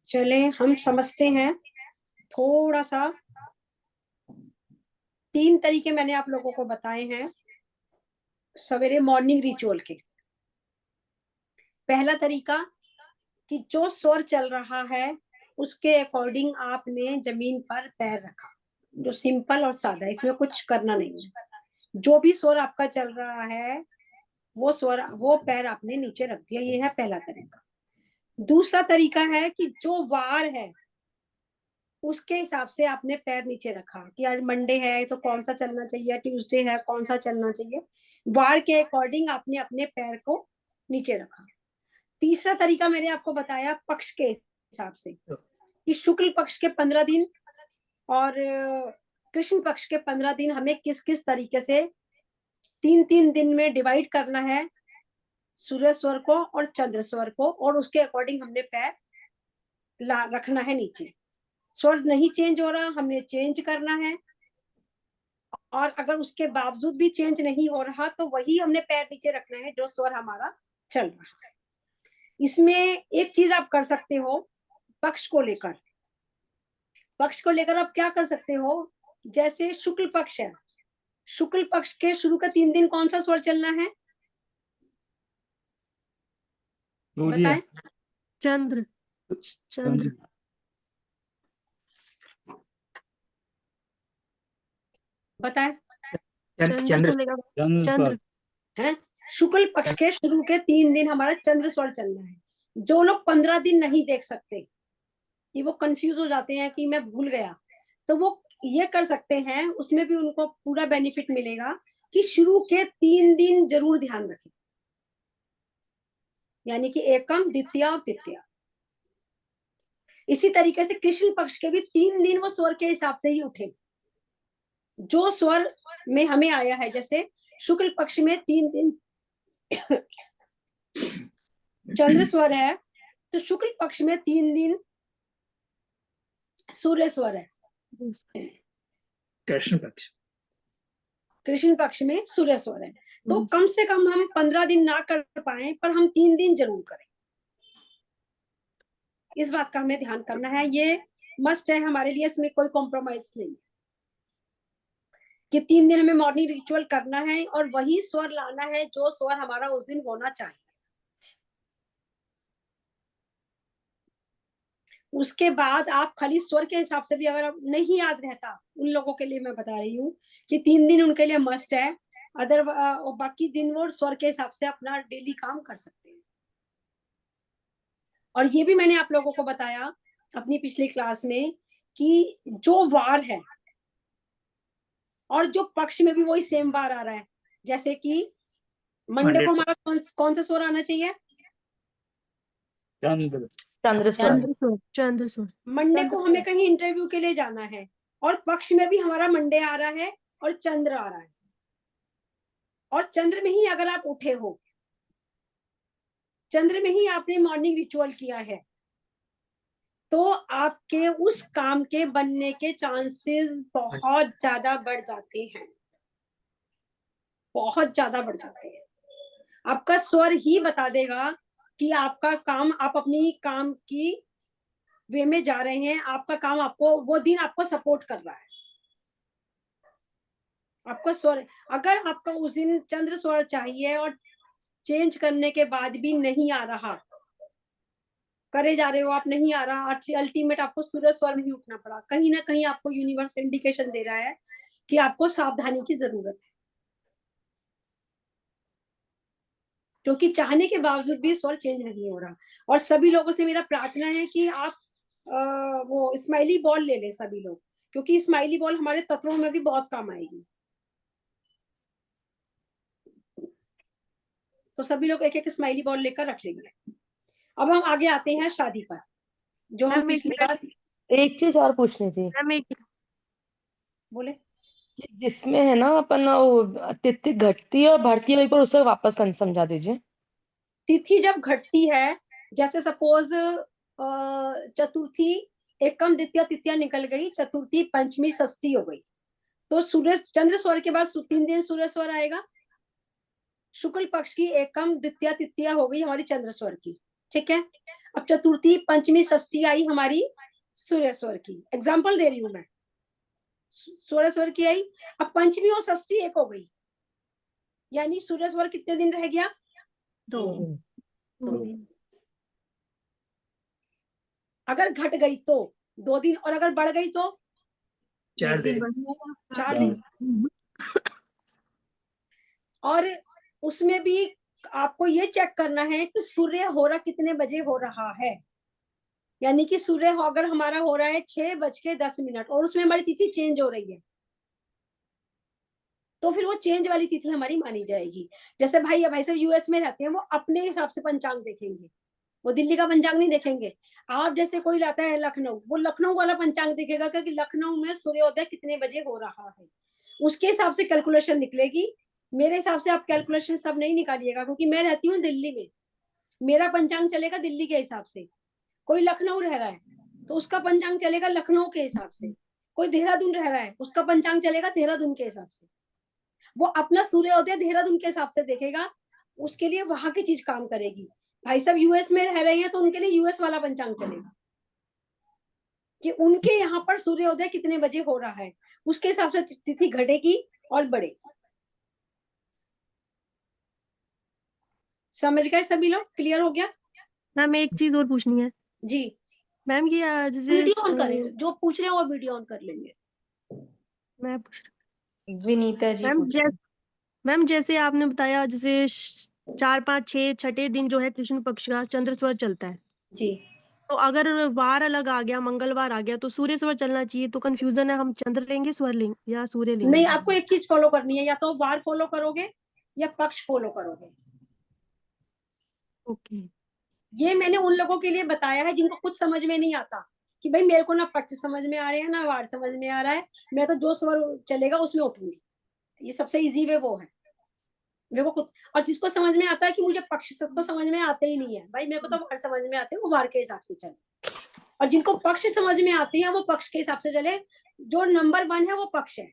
चले हम समझते हैं थोड़ा सा। 3 तरीके मैंने आप लोगों को बताए हैं सवेरे मॉर्निंग रिचुअल के। पहला तरीका कि जो स्वर चल रहा है उसके अकॉर्डिंग आपने जमीन पर पैर रखा, जो सिंपल और सादा, इसमें कुछ करना नहीं है। जो भी स्वर आपका चल रहा है वो पैर आपने नीचे रख दिया। ये है पहला तरीका। दूसरा तरीका है कि जो वार है उसके हिसाब से आपने पैर नीचे रखा कि आज मंडे है तो कौन सा चलना चाहिए, ट्यूसडे है कौन सा चलना चाहिए। वार के अकॉर्डिंग आपने अपने पैर को नीचे रखा। तीसरा तरीका मैंने आपको बताया पक्ष के हिसाब से कि शुक्ल पक्ष के 15 दिन और कृष्ण पक्ष के 15 दिन हमें किस किस तरीके से 3-3 दिन में डिवाइड करना है, सूर्य स्वर को और चंद्र स्वर को, और उसके अकॉर्डिंग हमने पैर रखना है नीचे। स्वर नहीं चेंज हो रहा, हमने चेंज करना है। और अगर उसके बावजूद भी चेंज नहीं हो रहा तो वही हमने पैर नीचे रखना है जो स्वर हमारा चल रहा है। इसमें एक चीज आप कर सकते हो, पक्ष को लेकर। पक्ष को लेकर आप क्या कर सकते हो, जैसे शुक्ल पक्ष है, शुक्ल पक्ष के शुरू के 3 दिन कौन सा स्वर चलना है बताएं? चंद्र। चंद्र। बताएं। चंद्र चलेगा। चंद्र है। शुक्ल पक्ष के शुरू के 3 दिन हमारा चंद्र स्वर चलना है। जो लोग 15 दिन नहीं देख सकते कि वो कंफ्यूज हो जाते हैं कि मैं भूल गया, तो वो ये कर सकते हैं, उसमें भी उनको पूरा बेनिफिट मिलेगा कि शुरू के 3 दिन जरूर ध्यान रखें, यानी कि एकम, द्वितीया और तृतीया। इसी तरीके से कृष्ण पक्ष के भी 3 दिन वो स्वर के हिसाब से ही उठे, जो स्वर में हमें आया है। जैसे शुक्ल पक्ष में 3 दिन चंद्र स्वर है तो शुक्ल पक्ष में 3 दिन सूर्य स्वर है। कृष्ण पक्ष में सूर्य स्वर है। तो कम से कम हम 15 दिन ना कर पाए पर हम 3 दिन जरूर करें। इस बात का हमें ध्यान करना है, ये मस्ट है हमारे लिए, इसमें कोई कॉम्प्रोमाइज नहीं कि 3 दिन हमें मॉर्निंग रिचुअल करना है और वही स्वर लाना है जो स्वर हमारा उस दिन होना चाहिए। उसके बाद आप खाली स्वर के हिसाब से भी, अगर आप नहीं याद रहता, उन लोगों के लिए मैं बता रही हूँ कि 3 दिन उनके लिए मस्ट है। अदर बाकी दिन वो स्वर के हिसाब से अपना डेली काम कर सकते हैं। और ये भी मैंने आप लोगों को बताया अपनी पिछली क्लास में कि जो वार है और जो पक्ष में भी वही सेम वार आ रहा है। जैसे कि मंडे को हमारा कौन सा स्वर आना चाहिए? चंद्र। चंद्र स्वर। मंडे को हमें कहीं इंटरव्यू के लिए जाना है और पक्ष में भी हमारा मंडे आ रहा है और चंद्र आ रहा है, और चंद्र में ही अगर आप उठे हो, चंद्र में ही आपने मॉर्निंग रिचुअल किया है, तो आपके उस काम के बनने के चांसेस बहुत ज्यादा बढ़ जाते हैं, बहुत ज्यादा बढ़ जाते हैं। आपका स्वर ही बता देगा कि आपका काम, आप अपनी काम की वे में जा रहे हैं, आपका काम आपको वो दिन आपको सपोर्ट कर रहा है। आपका स्वर, अगर आपका उस दिन चंद्र स्वर चाहिए और चेंज करने के बाद भी नहीं आ रहा, करे जा रहे हो आप, नहीं आ रहा, अल्टीमेट आपको सूर्य स्वर में ही उठना पड़ा, कहीं ना कहीं आपको यूनिवर्स इंडिकेशन दे रहा है कि आपको सावधानी की जरूरत है। क्योंकि चाहने के बावजूद भी स्वर चेंज नहीं हो रहा। और सभी लोगों से मेरा प्रार्थना है कि आप वो स्माइली बॉल ले लें सभी लोग, क्योंकि स्माइली बॉल हमारे तत्वों में भी बहुत काम आएगी। तो सभी लोग एक एक स्माइली बॉल लेकर रख लेंगे। अब हम आगे आते हैं शादी पर, जो हम पिछली बार। एक चीज और पूछनी थी। बोले कि जिसमें है ना अपन वो तिथि घटती है और बढ़ती है, एक बार उससे वापस समझा दीजिए। तिथि जब घटती है, जैसे सपोज चतुर्थी, एकम, द्वितीय, तृतीया निकल गई, चतुर्थी, पंचमी, षष्ठी हो गई, तो सूर्य चंद्र स्वर के बाद 3 दिन सूर्य स्वर आएगा। शुक्ल पक्ष की एकम, द्वितीय, तृतीया हो गई हमारी चंद्र स्वर की, ठीक है। अब चतुर्थी, पंचमी, षष्ठी आई हमारी सूर्य स्वर की, एग्जाम्पल दे रही हूं मैं, सूर्य स्वर की आई। अब पंचमी और षष्ठी एक हो गई, यानी सूर्य स्वर कितने दिन रह गया? 2 2 दिन। अगर घट गई तो 2 दिन, और अगर बढ़ गई तो 4 दिन 4 दिन। और उसमें भी आपको ये चेक करना है कि सूर्य हो रहा कितने बजे हो रहा है, यानी कि सूर्य अगर हमारा हो रहा है 6:10 और उसमें हमारी तिथि चेंज हो रही है, तो फिर वो चेंज वाली तिथि हमारी मानी जाएगी। जैसे भाई साहब यूएस में रहते हैं, वो अपने हिसाब से पंचांग देखेंगे, वो दिल्ली का पंचांग नहीं देखेंगे। आप जैसे कोई लाता है लखनऊ, वो लखनऊ वाला पंचांग देखेगा क्योंकि लखनऊ में सूर्योदय कितने बजे हो रहा है, उसके हिसाब से कैलकुलेशन निकलेगी। मेरे हिसाब से आप कैलकुलेशन सब नहीं निकालिएगा, क्योंकि मैं रहती हूँ दिल्ली में, मेरा पंचांग चलेगा दिल्ली के हिसाब से। कोई लखनऊ रह रहा है तो उसका पंचांग चलेगा लखनऊ के हिसाब से। कोई देहरादून रह रहा है, उसका पंचांग चलेगा देहरादून के हिसाब से। वो अपना सूर्योदय देहरादून के हिसाब से देखेगा, उसके लिए वहां की चीज काम करेगी। भाई साहब यूएस में रह रहे हैं तो उनके लिए यूएस वाला पंचांग चलेगा कि उनके यहाँ पर सूर्योदय कितने बजे हो रहा है, उसके हिसाब से तिथि घटेगी और बढ़ेगी। समझ गए सभी लोग? क्लियर हो गया? मैम एक चीज और पूछनी है जी। मैम, ये जैसे वीडियो ऑन करें, जो पूछ रहे हैं वो वीडियो ऑन कर लेंगे। मैं विनीता जी मैम पूछ रही हैं। मैम जैसे आपने बताया, जैसे 4, 5, 6 छठे दिन जो है कृष्ण पक्ष का चंद्र स्वर चलता है, जी। तो अगर वार अलग आ गया, मंगलवार आ गया, तो सूर्य स्वर चलना चाहिए। तो कंफ्यूजन है, हम चंद्र लेंगे, स्वर लेंगे या सूर्य लेंगे? नहीं, आपको एक चीज फॉलो करनी है, या तो वार फॉलो करोगे या पक्ष फॉलो करोगे। ओके। ये मैंने उन लोगों के लिए बताया है जिनको कुछ समझ में नहीं आता कि भाई मेरे को ना पक्ष समझ में आ रहे हैं ना वार समझ में आ रहा है, मैं तो जो स्वर चलेगा उसमें उठूंगी। ये सबसे इजी वे वो है मेरे को खुद। और जिसको समझ में आता है कि मुझे पक्ष सबको समझ में आते ही नहीं है, भाई मेरे को तो वार समझ में आते हैं, वो वार के हिसाब से चले। और जिनको पक्ष समझ में आते हैं वो पक्ष के हिसाब से चले। जो नंबर 1 है वो पक्ष है,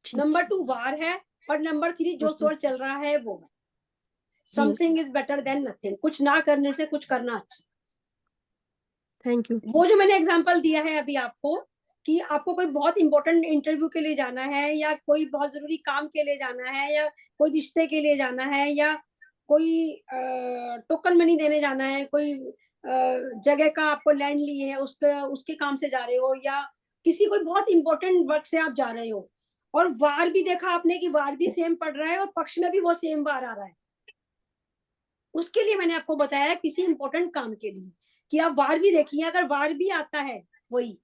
नंबर 2 वार है, और नंबर 3 जो स्वर चल रहा है वो है। Something is better than nothing, कुछ ना करने से कुछ करना अच्छा। Thank you. वो जो मैंने एग्जांपल दिया है अभी आपको, कि आपको कोई बहुत इंपॉर्टेंट इंटरव्यू के लिए जाना है, या कोई बहुत जरूरी काम के लिए जाना है, या कोई रिश्ते के लिए जाना है, या कोई टोकन मनी देने जाना है, कोई जगह का आपको लैंड ली है, उसके काम से जा रहे हो, या किसी कोई बहुत इंपॉर्टेंट वर्क से आप जा रहे हो, और वार भी देखा आपने कि वार भी सेम पड़ रहा है और पक्ष में भी वो सेम वार आ रहा है, उसके लिए मैंने आपको बताया किसी इंपॉर्टेंट काम के लिए कि आप वार भी देखिए। अगर वार भी आता है, वही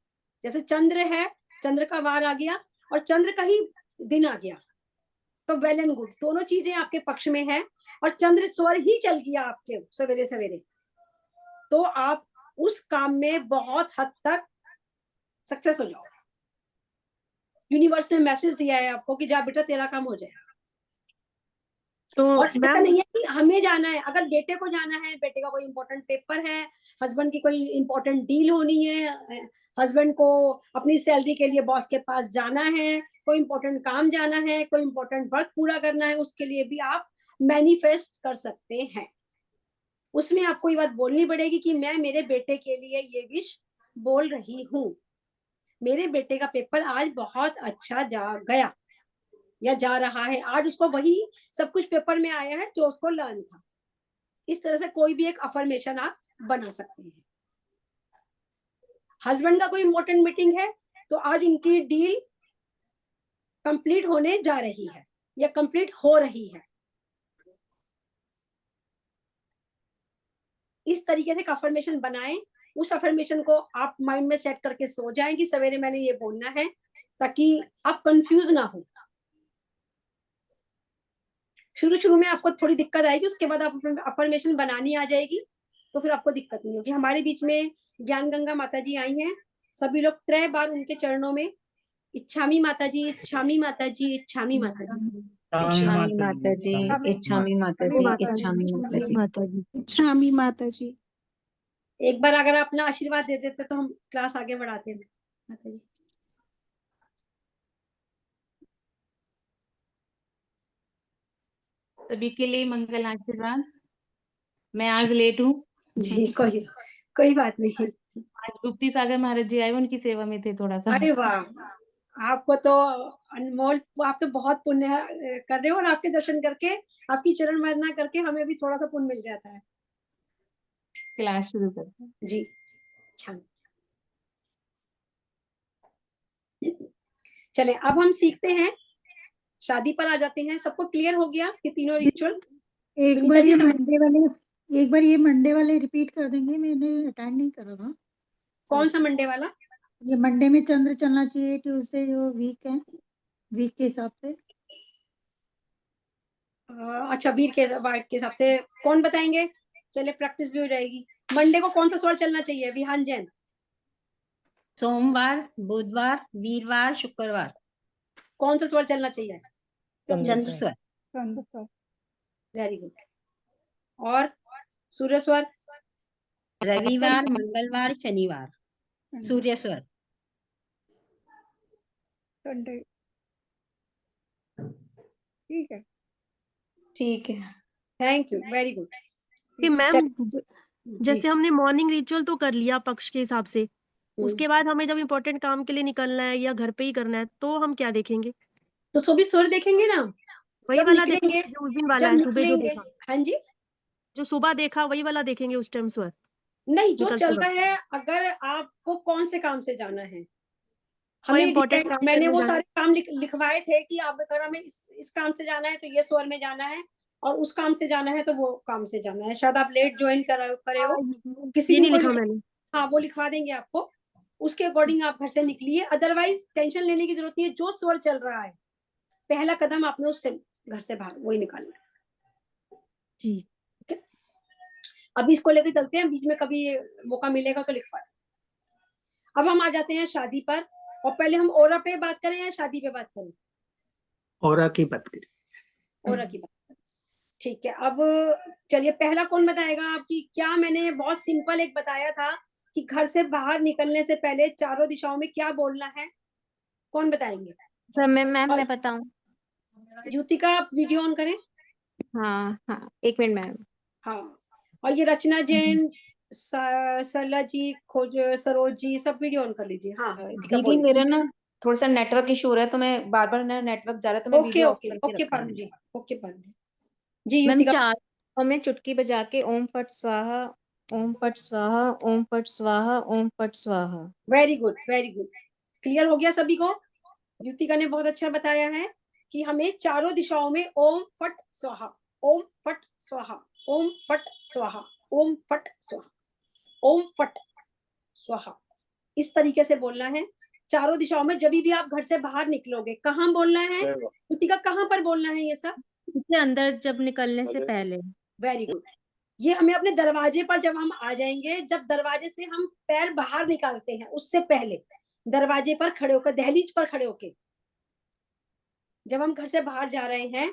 जैसे चंद्र है, चंद्र का वार आ गया और चंद्र का ही दिन आ गया, तो वेल एंड गुड, दोनों चीजें आपके पक्ष में है, और चंद्र स्वर ही चल गया आपके सवेरे सवेरे, तो आप उस काम में बहुत हद तक सक्सेस हो जाओ। यूनिवर्स ने मैसेज दिया है आपको कि जा बेटा तेरा काम हो जाए। तो और ऐसा मैम नहीं है कि हमें जाना है, अगर बेटे को जाना है, बेटे का कोई इंपॉर्टेंट पेपर है, हस्बैंड की कोई इंपॉर्टेंट डील होनी है, हस्बैंड को अपनी सैलरी के लिए बॉस के पास जाना है, कोई इंपॉर्टेंट काम जाना है, कोई इंपॉर्टेंट वर्क पूरा करना है, उसके लिए भी आप मैनिफेस्ट कर सकते हैं। उसमें आपको ये बात बोलनी पड़ेगी कि मैं मेरे बेटे के लिए ये विश बोल रही हूँ, मेरे बेटे का पेपर आज बहुत अच्छा जा गया या जा रहा है, आज उसको वही सब कुछ पेपर में आया है जो उसको लर्न था। इस तरह से कोई भी एक अफर्मेशन आप बना सकते हैं। हस्बैंड का कोई इंपॉर्टेंट मीटिंग है तो आज उनकी डील कंप्लीट होने जा रही है या कंप्लीट हो रही है, इस तरीके से अफर्मेशन बनाएं। उस अफर्मेशन को आप माइंड में सेट करके सो जाएं कि सवेरे मैंने ये बोलना है, ताकि आप कंफ्यूज ना हो। शुरू शुरू में आपको थोड़ी दिक्कत आएगी, उसके बाद आप अफर्मेशन बनानी आ जाएगी, तो फिर आपको दिक्कत नहीं होगी। हमारे बीच में ज्ञान गंगा माता जी आई हैं, सभी लोग 3 बार उनके चरणों में इच्छामी माता जी, इच्छामी माता जी, इच्छामी माता जी, इच्छामी माता जी, इच्छामी माता जी, इच्छामी माता जी, माता जी। इच्छामी माता जी। एक बार अगर अपना आशीर्वाद दे देते तो हम क्लास आगे बढ़ाते हैं। माता जी सभी के लिए मंगल आशीर्वाद। मैं आज लेट हूँ, जी, कोई बात नहीं। आज गुप्ती सागर महाराज जी आए, उनकी सेवा में थे थोड़ा सा। अरे वाह, आपको तो अनमोल, आप तो बहुत पुण्य कर रहे हो, और आपके दर्शन करके, आपकी चरण वंदना करके हमें भी थोड़ा सा पुण्य मिल जाता है। क्लास शुरू करते हैं। जी, अच्छा। चले, अब हम सीखते हैं, शादी पर आ जाते हैं। सबको क्लियर हो गया कि तीनों रिचुअल? एक बार ये मंडे वाले रिपीट कर देंगे, मैंने अटेंड नहीं करा था। कौन सा मंडे वाला? ये मंडे में चंद्र चलना चाहिए, ट्यूसडे जो वीक है, वीक के हिसाब से। अच्छा, वीर के हिसाब से कौन बताएंगे? चले, प्रैक्टिस भी हो जाएगी। मंडे को कौन सा स्वर चलना चाहिए? विहान जैन। सोमवार, बुधवार, वीरवार, शुक्रवार। कौन सा स्वर चलना चाहिए? चंद्र स्वर। Very good. और सूर्य स्वर? रविवार, मंगलवार, शनिवार। सूर्य स्वर। ठीक है, थैंक यू, वेरी गुड। कि मैम जैसे हमने मॉर्निंग रिचुअल तो कर लिया पक्ष के हिसाब से, उसके बाद हमें जब इम्पोर्टेंट काम के लिए निकलना है या घर पे ही करना है तो हम क्या देखेंगे? तो सुबह स्वर देखेंगे ना, वही जब वाला निकलेंगे, देखेंगे जो उस दिन वाला जब है, सुबह जो निकलेंगे। देखा, हाँ जी, जो सुबह देखा वही वाला देखेंगे उस टाइम स्वर नहीं, जो निकलते चल वक्त। रहा है, अगर आपको कौन से काम से जाना है, कोई हमें इम्पोर्टेंट depend- काम मैंने करने वो जाना सारे काम लिखवाए थे कि आप अगर हमें इस काम से जाना है तो ये स्वर में जाना है, और उस काम से जाना है तो वो काम से जाना है। शायद आप लेट ज्वाइन करे हो, किसी ये दिन नहीं लिखा कोई, मैंने। हाँ, वो लिखवा देंगे आपको, उसके अकॉर्डिंग आप घर से निकलिए। अदरवाइज टेंशन लेने की जरूरत नहीं है, जो स्वर चल रहा है, पहला कदम आपने उससे घर से बाहर वही निकालना है। जी, ठीक है, अभी इसको लेके चलते हैं, बीच में कभी मौका मिलेगा तो लिखवा दें। अब हम आ जाते हैं शादी पर, और पहले हम ओरा पे बात करें या शादी पे बात करें? ओरा की बात करें। ओरा की बात करें, ठीक है। अब चलिए, पहला कौन बताएगा आपकी? क्या मैंने बहुत सिंपल एक बताया था कि घर से बाहर निकलने से पहले चारों दिशाओं में क्या बोलना है? कौन बताएंगे? सर मैम और मैं बताऊं? युतिका, आप वीडियो ऑन करें। हाँ हाँ, एक मिनट मैम। हाँ, और ये रचना जैन, सरला जी, खोज, सरोज जी, सब वीडियो ऑन कर लीजिए। हाँ, युतिका दीदी बोलिए। मेरा ना थोड़ा सा नेटवर्क इशू हो रहा है, तो मैं बार बार ना नेटवर्क जा रहा है, तो मैं ओके वीडियो ऑफ ओके करके ओके, रख रही परम हूँ। जी, ओके परम जी। मैम युतिका, 4 दिशाओं में चुटकी बजा के ओम फट स्वाहा, ओम फट स्वाहा, ओम फट स्वाहा, ओम फट स्वाहा। Very good, very good. Clear हो गया सभी को? युतिका ने बहुत अच्छा बताया है कि हमें चारों दिशाओं में ओम फट स्वाहा, ओम फट स्वाहा, ओम फट स्वाहा, ओम फट स्वाहा, ओम फट स्वाहा, इस तरीके से बोलना है चारों दिशाओं में। जब भी आप घर से बाहर निकलोगे, कहाँ बोलना है युतिका? कहाँ पर बोलना है ये सब? इससे अंदर जब निकलने से पहले। Very good. ये हमें अपने दरवाजे पर जब हम आ जाएंगे, जब दरवाजे से हम पैर बाहर निकालते हैं, उससे पहले दरवाजे पर खड़े होकर, दहलीज पर खड़े होकर, जब हम घर से बाहर जा रहे हैं,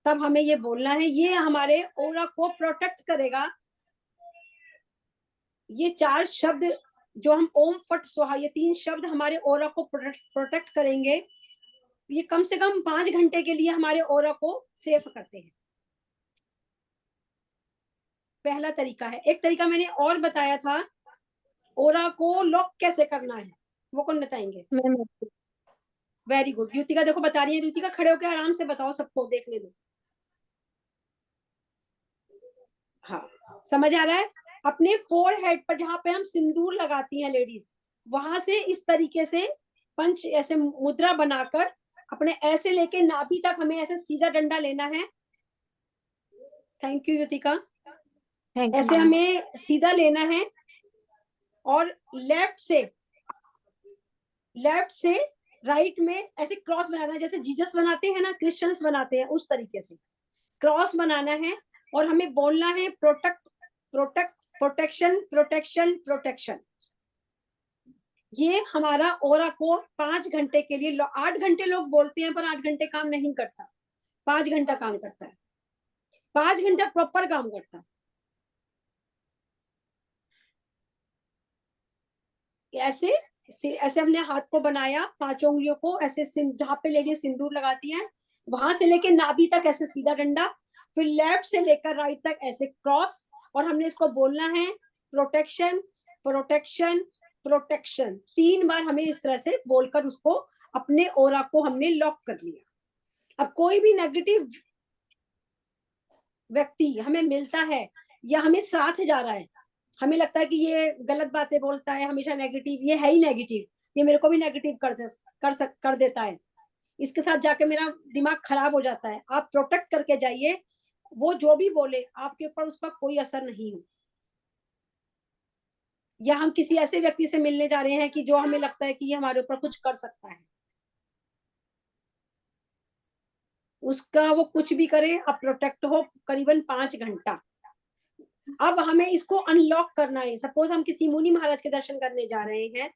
तब हमें ये बोलना है। ये हमारे ओरा को प्रोटेक्ट करेगा। ये 4 शब्द जो हम ओम फट स्वाहा, ये 3 शब्द हमारे ओरा को प्रोटेक्ट करेंगे। ये कम से कम 5 घंटे के लिए हमारे ओरा को सेफ करते हैं। पहला तरीका है। एक तरीका मैंने और बताया था, ओरा को लॉक कैसे करना है, वो कौन बताएंगे? वेरी गुड, युतिका देखो बता रही है। युतिका, खड़े होकर आराम से बताओ, सबको देखने दो। हाँ, समझ आ रहा है? अपने फोरहेड पर जहां पे हम सिंदूर लगाती हैं लेडीज, वहां से इस तरीके से पंच ऐसे मुद्रा बनाकर अपने ऐसे लेके नाभि तक हमें ऐसे सीधा डंडा लेना है। Thank you Yutika. ऐसे हमें सीधा लेना है, और लेफ्ट से राइट में ऐसे क्रॉस बनाना है, जैसे जीसस बनाते हैं ना, क्रिश्चियंस बनाते हैं, उस तरीके से क्रॉस बनाना है। और हमें बोलना है protect, protect, protection, protection, protection. ये हमारा ओरा को 5 घंटे के लिए, 8 घंटे लोग बोलते हैं पर 8 घंटे काम नहीं करता, 5 घंटा काम करता है, 5 घंटा प्रॉपर काम करता है। ऐसे हमने हाथ को बनाया, 5 उंगलियों को ऐसे, जहां पे लेडी सिंदूर लगाती हैं, वहां से लेके नाभि तक ऐसे सीधा डंडा, फिर लेफ्ट से लेकर राइट तक ऐसे क्रॉस। और हमने इसको बोलना है प्रोटेक्शन प्रोटेक्शन प्रोटेक्शन 3 बार हमें इस तरह से बोलकर उसको अपने ऑरा को हमने लॉक कर लिया। अब कोई भी नेगेटिव व्यक्ति हमें मिलता है या हमें साथ जा रहा है, हमें लगता है कि ये गलत बातें बोलता है, हमेशा नेगेटिव, ये है ही नेगेटिव, ये मेरे को भी नेगेटिव कर देता है, इसके साथ जाके मेरा दिमाग खराब हो जाता है। आप प्रोटेक्ट करके जाइए, वो जो भी बोले आपके ऊपर उसका कोई असर नहीं हो। या हम किसी ऐसे व्यक्ति से मिलने जा रहे हैं कि जो हमें लगता है कि ये हमारे ऊपर कुछ कर सकता है, उसका वो कुछ भी करे, आप प्रोटेक्ट हो करीबन 5 घंटा। अब हमें इसको अनलॉक करना है। सपोज हम किसी मुनि महाराज के दर्शन करने जा रहे हैं,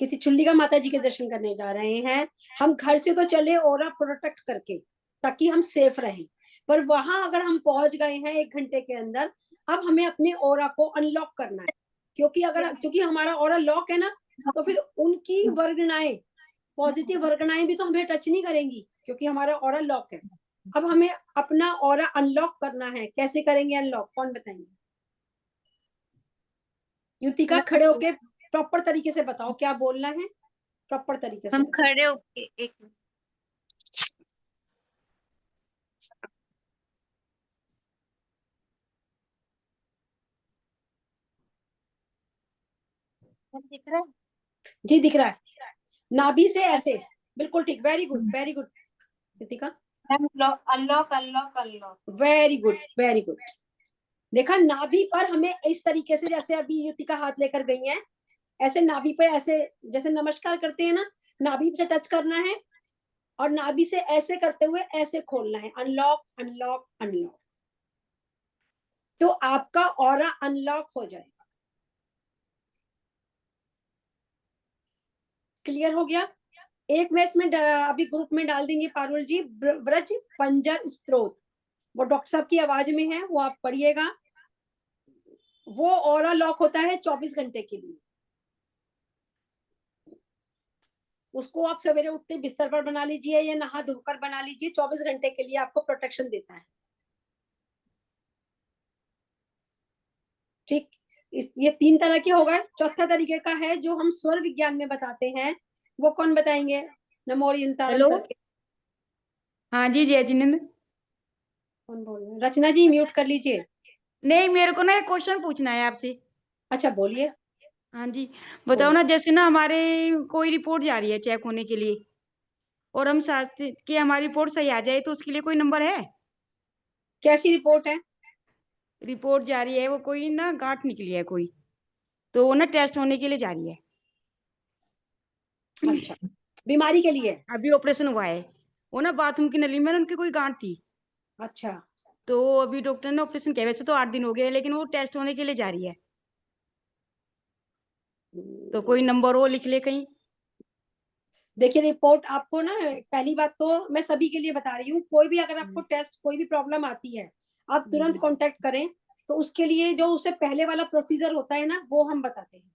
किसी चुल्लिका माता जी के दर्शन करने जा रहे हैं, हम घर से तो चले ऑरा प्रोटेक्ट करके ताकि हम सेफ रहें, पर वहां अगर हम पहुंच गए हैं 1 घंटे के अंदर, अब हमें अपने ऑरा को अनलॉक करना है, क्योंकि हमारा ऑरा लॉक है ना, तो फिर उनकी वर्गनाएं, पॉजिटिव वर्गनाएं भी तो हमें टच नहीं करेंगी क्योंकि हमारा ऑरा लॉक है। अब हमें अपना ऑरा अनलॉक करना है। कैसे करेंगे अनलॉक, कौन बताएंगे? युतिका खड़े होके प्रॉपर तरीके से बताओ क्या बोलना है, प्रॉपर तरीके से। हम खड़े होके एक दिख रहा है? जी दिख रहा है। नाभि से ऐसे, बिल्कुल ठीक, very good very good Yutika, unlock unlock unlock unlock. Very good very good. देखा, नाभि पर हमें इस तरीके से, जैसे अभी युतिका हाथ लेकर गई है, ऐसे नाभि पे ऐसे जैसे नमस्कार करते हैं ना, नाभि से टच करना है और नाभि से ऐसे करते हुए ऐसे खोलना है, अनलॉक अनलॉक अनलॉक, तो आपका ऑरा अनलॉक हो जाएगा। क्लियर हो गया? एक में इसमें अभी ग्रुप में डाल देंगे पारुल जी, ब्रज पंजर स्त्रोत, वो डॉक्टर साहब की आवाज में है, वो आप पढ़िएगा। वो ऑरा लॉक होता है 24 घंटे के लिए। उसको आप सवेरे उठते बिस्तर पर बना लीजिए या नहा धोकर बना लीजिए, 24 घंटे के लिए आपको प्रोटेक्शन देता है। ठीक, ये 3 तरह के हो गए। चौथा तरीके का है जो हम स्वर विज्ञान में बताते हैं, वो कौन बताएंगे? नमोरियंतारण करके। हाँ जी जय जिनेंद्र। कौन बोल रहे हैं? रचना जी म्यूट कर लीजिए। नहीं, मेरे को ना एक क्वेश्चन पूछना है आपसे। अच्छा बोलिए। हाँ जी, बताओ ना, जैसे ना हमारे कोई रिपोर्ट जा रही है चेक होने के लिए, और हम चाहते कि हमारी रिपोर्ट सही आ जाए, तो उसके लिए कोई नंबर है? कैसी रिपोर्ट है? रिपोर्ट जा रही है, वो कोई ना गांठ निकली है कोई, तो वो ना टेस्ट होने के लिए जा रही है। अच्छा, बीमारी के लिए? अभी ऑपरेशन हुआ है, वो ना बाथरूम की नली में ना उनकी कोई गांठ थी, अच्छा, तो अभी डॉक्टर ने ऑपरेशन किया। वैसे तो 8 दिन हो गए, लेकिन वो टेस्ट होने के लिए जा रही है, तो कोई नंबर वो लिख ले कहीं। देखिए रिपोर्ट आपको ना, पहली बात तो मैं सभी के लिए बता रही हूँ, कोई भी अगर आपको टेस्ट कोई भी प्रॉब्लम आती है, आप तुरंत कांटेक्ट करें। तो उसके लिए जो उससे पहले वाला प्रोसीजर होता है ना, वो हम बताते हैं।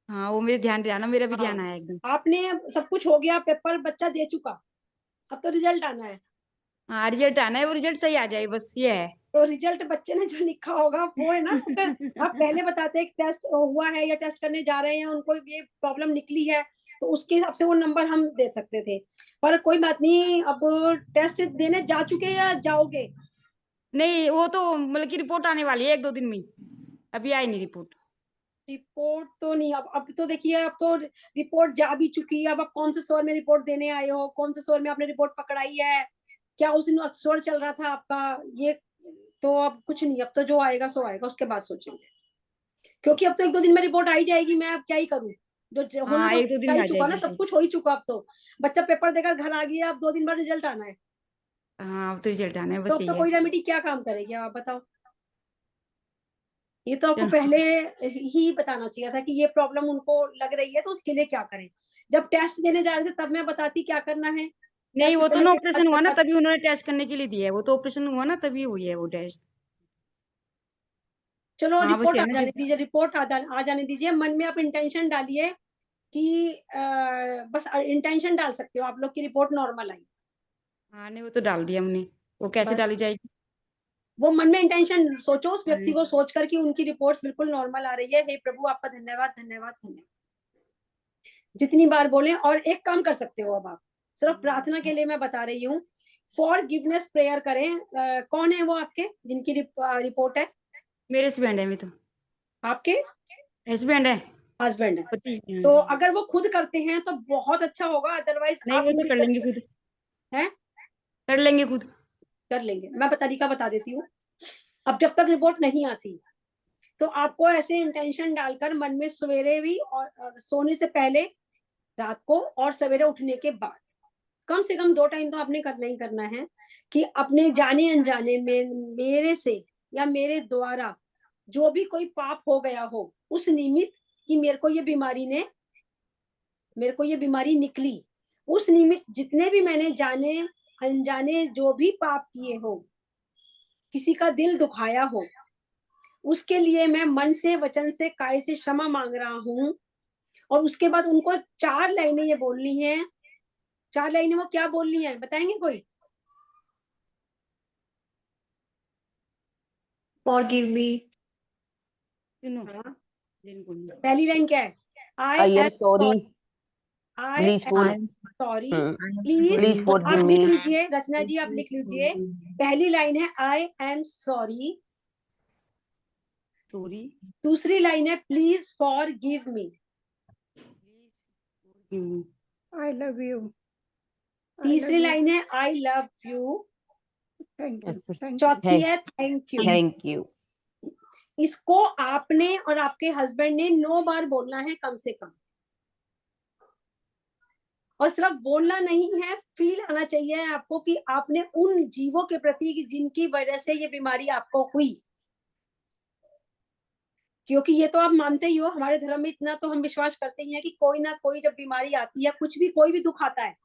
हाँ, वो मेरे ध्यान रहा ना, मेरा भी ध्यान हाँ, आया एकदम। आपने सब कुछ हो गया, पेपर बच्चा दे चुका, अब तो रिजल्ट आना है। हाँ, रिजल्ट आना है, वो रिजल्ट सही आ जाए, बस ये है। तो रिजल्ट बच्चे ने जो लिखा होगा वो है ना, अगर आप पहले बताते हैं टेस्ट हुआ है या टेस्ट करने जा रहे हैं, उनको ये प्रॉब्लम निकली है, तो उसके हिसाब से वो नंबर हम दे सकते थे। पर कोई बात नहीं, अब टेस्ट देने जा चुके या जाओगे? नहीं, वो तो मतलब की रिपोर्ट आने वाली है 1-2 दिन में, अभी आई नहीं रिपोर्ट। रिपोर्ट तो नहीं, अब तो देखिए, अब तो रिपोर्ट जा भी चुकी है। अब आप कौन से स्वर में रिपोर्ट देने आए हो, कौन से स्वर में आपने रिपोर्ट पकड़ाई है, क्या उस दिन स्वर चल रहा था आपका, ये तो अब कुछ नहीं, अब तो जो आएगा सो आएगा, उसके बाद सोचेंगे। क्योंकि अब तो 1-2 दिन में रिपोर्ट आ ही जाएगी, मैं अब क्या ही करूं, जो होना हाँ, तो 1-2 दिन जा में ही आ चुका ना, जाएगी सब सही। कुछ हो ही चुका। अब तो बच्चा पेपर देकर घर आ गया, अब 2 दिन बाद रिजल्ट आना है, हाँ, अब तो रिजल्ट आना है, तो बस अब तो यही है। कोई रेमेडी क्या काम करेगी, आप बताओ। ये तो आपको चल, पहले ही बताना चाहिए था कि ये प्रॉब्लम उनको लग रही है, तो उसके लिए क्या करें। जब टेस्ट देने जा रहे थे तब मैं बताती क्या करना है। नहीं, टेस्ट वो तो देने ना के ऑपरेशन हुआ ना, बाद तभी उन्होंने टेस्ट करने के लिए दिया है, वो तो ऑपरेशन हुआ ना तभी हुई है वो टेस्ट। चलो हाँ, बस रिपोर्ट ये आ है ना जाने जब। दीजिए, रिपोर्ट आ जाने दीजिए। मन में आप इंटेंशन डालिए कि बस इंटेंशन डाल सकते हो आप लोग की रिपोर्ट नॉर्मल आई। हाँ, नहीं, वो तो डाल दिया हमने, वो कैसे बस डाली जाएगी? वो मन में इंटेंशन सोचो उस व्यक्ति को सोच कर कि उनकी रिपोर्ट्स बिल्कुल नॉर्मल आ रही है। हे प्रभु आपका धन्यवाद धन्यवाद धन्यवाद। जितनी बार बोले। और एक काम कर सकते हो, अब आप सिर्फ प्रार्थना के लिए मैं बता रही हूँ, फॉरगिवनेस प्रेयर करें। कौन है वो आपके जिनकी रिपोर्ट है? मेरे हस्बैंड है। मैं तो आपके हस्बैंड है। हस्बैंड है। पति तो अगर वो खुद करते हैं तो बहुत अच्छा होगा, अदरवाइज नहीं, आप वो तो कर लेंगे खुद। हैं कर लेंगे खुद। कर लेंगे। मैं तरीका बता देती हूँ। अब जब तक रिपोर्ट नहीं आती तो आपको ऐसे इंटेंशन डालकर मन में सवेरे भी और सोने से पहले, रात को और सवेरे उठने के बाद कम से कम 2 टाइम तो आपने करना ही करना है कि अपने जाने अनजाने में मेरे से या मेरे द्वारा जो भी कोई पाप हो गया हो उस निमित्त कि मेरे को ये बीमारी निकली, उस निमित्त जितने भी मैंने जाने अनजाने जो भी पाप किए हो, किसी का दिल दुखाया हो, उसके लिए मैं मन से, वचन से, काय से क्षमा मांग रहा हूँ। और उसके बाद उनको 4 लाइनें ये बोलनी है। 4 लाइनें वो क्या बोलनी है बताएंगे कोई? Forgive me. सुनो, पहली लाइन क्या है? I am sorry. I Please am for sorry. Please please forgive आप लिख me. लीजिए, रचना जी आप लिख लीजिए। पहली लाइन है आई एम सॉरी। सॉरी। दूसरी लाइन है please forgive me. I love you. तीसरी लाइन है I love you. Thank you. Thank you. चौथी है थैंक यू। Thank you. इसको आपने और आपके हस्बैंड ने 9 बार बोलना है कम से कम। और सिर्फ बोलना नहीं है, फील आना चाहिए आपको कि आपने उन जीवों के प्रति जिनकी वजह से ये बीमारी आपको हुई, क्योंकि ये तो आप मानते ही हो, हमारे धर्म में इतना तो हम विश्वास करते ही हैं कि कोई ना कोई जब बीमारी आती है, कुछ भी, कोई भी दुख आता है